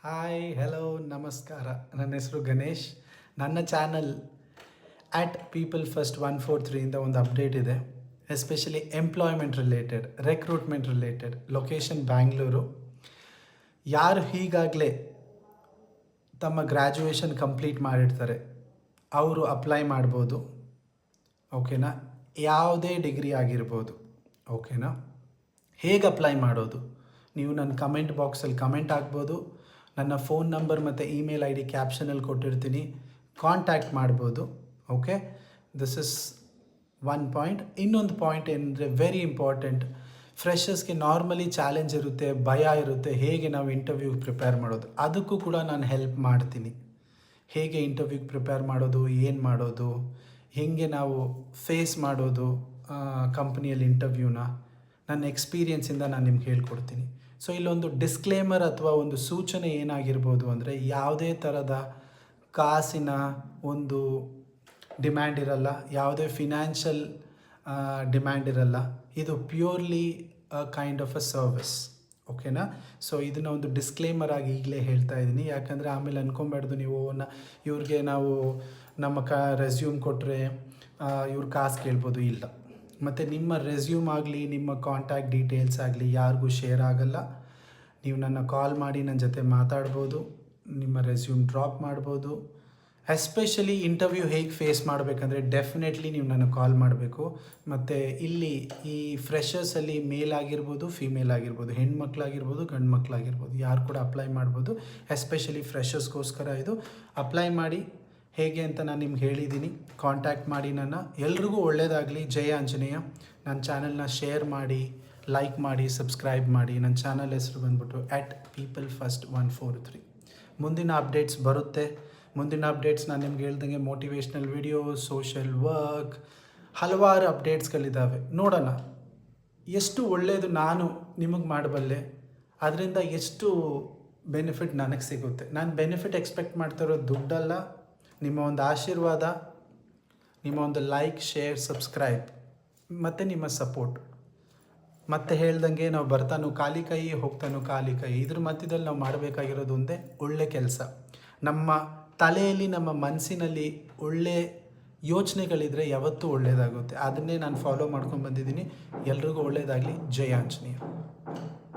Hi hello ನಮಸ್ಕಾರ. ನನ್ನ ಹೆಸರು ಗಣೇಶ್. ನನ್ನ ಚಾನಲ್ ಪೀಪಲ್ ಫಸ್ಟ್ 143 ಇಂದ ಒಂದು ಅಪ್ಡೇಟ್ ಇದೆ. Especially employment related, recruitment related. Location Bangalore. ಯಾರು ಈಗಾಗಲೇ ತಮ್ಮ ಗ್ರ್ಯಾಜುಯೇಷನ್ ಕಂಪ್ಲೀಟ್ ಮಾಡಿರ್ತಾರೆ ಅವರು ಅಪ್ಲೈ ಮಾಡ್ಬೋದು. ಓಕೆನಾ? ಯಾವುದೇ ಡಿಗ್ರಿ ಆಗಿರ್ಬೋದು. ಓಕೆನಾ? ಹೇಗೆ ಅಪ್ಲೈ ಮಾಡೋದು? ನೀವು ನನ್ನ ಕಮೆಂಟ್ ಬಾಕ್ಸಲ್ಲಿ ಕಮೆಂಟ್ ಆಗ್ಬೋದು. ನನ್ನ ಫೋನ್ ನಂಬರ್ ಮತ್ತು ಇಮೇಲ್ ಐ ಡಿ ಕ್ಯಾಪ್ಷನಲ್ಲಿ ಕೊಟ್ಟಿರ್ತೀನಿ, ಕಾಂಟ್ಯಾಕ್ಟ್ ಮಾಡ್ಬೋದು. Okay, this is one point. ಇನ್ನೊಂದು ಪಾಯಿಂಟ್ ಏನಂದರೆ ವೆರಿ ಇಂಪಾರ್ಟೆಂಟ್, ಫ್ರೆಷರ್ಸ್ಗೆ ನಾರ್ಮಲಿ ಚಾಲೆಂಜ್ ಇರುತ್ತೆ, ಭಯ ಇರುತ್ತೆ, ಹೇಗೆ ನಾವು ಇಂಟರ್ವ್ಯೂಗೆ ಪ್ರಿಪೇರ್ ಮಾಡೋದು. ಅದಕ್ಕೂ ಕೂಡ ನಾನು ಹೆಲ್ಪ್ ಮಾಡ್ತೀನಿ. ಹೇಗೆ ಇಂಟರ್ವ್ಯೂಗೆ ಪ್ರಿಪೇರ್ ಮಾಡೋದು, ಏನು ಮಾಡೋದು, ಹೇಗೆ ನಾವು ಫೇಸ್ ಮಾಡೋದು ಕಂಪ್ನಿಯಲ್ಲಿ ಇಂಟರ್ವ್ಯೂನ, ನನ್ನ ಎಕ್ಸ್ಪೀರಿಯೆನ್ಸಿಂದ ನಾನು ನಿಮ್ಗೆ ಹೇಳ್ಕೊಡ್ತೀನಿ. ಸೊ ಇಲ್ಲೊಂದು ಡಿಸ್ಕ್ಲೇಮರ್ ಅಥವಾ ಒಂದು ಸೂಚನೆ ಏನಾಗಿರ್ಬೋದು ಅಂದರೆ, ಯಾವುದೇ ಥರದ ಕಾಸಿನ ಒಂದು ಡಿಮ್ಯಾಂಡ್ ಇರಲ್ಲ, ಯಾವುದೇ ಫಿನಾನ್ಷಿಯಲ್ ಡಿಮ್ಯಾಂಡ್ ಇರಲ್ಲ. ಇದು purely kind of a service. ಓಕೆನಾ? ಸೊ ಇದನ್ನು ಒಂದು ಡಿಸ್ಕ್ಲೇಮರ್ ಆಗಿ ಈಗಲೇ ಹೇಳ್ತಾ ಇದ್ದೀನಿ. ಯಾಕಂದರೆ ಆಮೇಲೆ ಅಂದ್ಕೊಬೇಡ್ದು ನೀವು ಇವ್ರಿಗೆ ನಾವು ನಮ್ಮ ರೆಸ್ಯೂಮ್ ಕೊಟ್ಟರೆ ಇವ್ರು ಕಾಸು ಕೇಳ್ಬೋದು. ಇಲ್ಲ. ಮತ್ತು ನಿಮ್ಮ ರೆಸ್ಯೂಮ್ ಆಗಲಿ, ನಿಮ್ಮ ಕಾಂಟ್ಯಾಕ್ಟ್ ಡೀಟೇಲ್ಸ್ ಆಗಲಿ ಯಾರಿಗೂ ಶೇರ್ ಆಗಲ್ಲ. ನೀವು ನನ್ನ ಕಾಲ್ ಮಾಡಿ ನನ್ನ ಜೊತೆ ಮಾತಾಡ್ಬೋದು, ನಿಮ್ಮ ರೆಸ್ಯೂಮ್ ಡ್ರಾಪ್ ಮಾಡ್ಬೋದು. ಎಸ್ಪೆಷಲಿ ಇಂಟರ್ವ್ಯೂ ಹೇಗೆ ಫೇಸ್ ಮಾಡಬೇಕಂದ್ರೆ ಡೆಫಿನೆಟ್ಲಿ ನೀವು ನನಗೆ ಕಾಲ್ ಮಾಡಬೇಕು. ಮತ್ತು ಇಲ್ಲಿ ಈ ಫ್ರೆಷರ್ಸಲ್ಲಿ ಮೇಲ್ ಆಗಿರ್ಬೋದು, ಫಿಮೇಲ್ ಆಗಿರ್ಬೋದು, ಹೆಣ್ಮಕ್ಳಾಗಿರ್ಬೋದು, ಗಂಡು ಮಕ್ಕಳಾಗಿರ್ಬೋದು, ಯಾರು ಕೂಡ ಅಪ್ಲೈ ಮಾಡ್ಬೋದು. ಎಸ್ಪೆಷಲಿ ಫ್ರೆಷರ್ಸ್ಗೋಸ್ಕರ ಇದು. ಅಪ್ಲೈ ಮಾಡಿ ಹೇಗೆ ಅಂತ ನಾನು ನಿಮ್ಗೆ ಹೇಳಿದ್ದೀನಿ. ಕಾಂಟ್ಯಾಕ್ಟ್ ಮಾಡಿ ನನ್ನ. ಎಲ್ರಿಗೂ ಒಳ್ಳೆಯದಾಗಲಿ. ಜಯ ಆಂಜನೇಯ. ನನ್ನ ಚಾನಲ್ನ ಶೇರ್ ಮಾಡಿ, ಲೈಕ್ ಮಾಡಿ, ಸಬ್ಸ್ಕ್ರೈಬ್ ಮಾಡಿ. ನನ್ನ ಚಾನಲ್ ಹೆಸರು ಬಂದ್ಬಿಟ್ಟು ಪೀಪಲ್ ಫಸ್ಟ್ 143. ಮುಂದಿನ ಅಪ್ಡೇಟ್ಸ್ ಬರುತ್ತೆ. ಮುಂದಿನ ಅಪ್ಡೇಟ್ಸ್ ನಾನು ನಿಮ್ಗೆ ಹೇಳ್ದಂಗೆ ಮೋಟಿವೇಶ್ನಲ್ ವಿಡಿಯೋಸ್, ಸೋಷಲ್ ವರ್ಕ್, ಹಲವಾರು ಅಪ್ಡೇಟ್ಸ್ಗಳಿದ್ದಾವೆ. ನೋಡೋಣ ಎಷ್ಟು ಒಳ್ಳೆಯದು ನಾನು ನಿಮಗೆ ಮಾಡಬಲ್ಲೆ, ಅದರಿಂದ ಎಷ್ಟು ಬೆನಿಫಿಟ್ ನನಗೆ ಸಿಗುತ್ತೆ. ನಾನು ಬೆನಿಫಿಟ್ ಎಕ್ಸ್ಪೆಕ್ಟ್ ಮಾಡ್ತಿರೋ ದುಡ್ಡಲ್ಲ, ನಿಮ್ಮ ಒಂದು ಆಶೀರ್ವಾದ, ನಿಮ್ಮ ಒಂದು ಲೈಕ್, ಶೇರ್, ಸಬ್ಸ್ಕ್ರೈಬ್ ಮತ್ತು ನಿಮ್ಮ ಸಪೋರ್ಟ್. ಮತ್ತೆ ಹೇಳ್ದಂಗೆ ನಾವು ಬರ್ತಾನೋ ಖಾಲಿ ಕೈ, ಹೋಗ್ತಾನೋ ಖಾಲಿ ಕೈ. ಇದ್ರ ಮಧ್ಯದಲ್ಲಿ ನಾವು ಮಾಡಬೇಕಾಗಿರೋದು ಒಂದೇ, ಒಳ್ಳೆ ಕೆಲಸ. ನಮ್ಮ ತಲೆಯಲ್ಲಿ, ನಮ್ಮ ಮನಸ್ಸಿನಲ್ಲಿ ಒಳ್ಳೆ ಯೋಚನೆಗಳಿದ್ರೆ ಯಾವತ್ತೂ ಒಳ್ಳೆಯದಾಗುತ್ತೆ. ಅದನ್ನೇ ನಾನು ಫಾಲೋ ಮಾಡ್ಕೊಂಡು ಬಂದಿದ್ದೀನಿ. ಎಲ್ರಿಗೂ ಒಳ್ಳೆಯದಾಗಲಿ. ಜಯ ಆಂಜನೇಯ.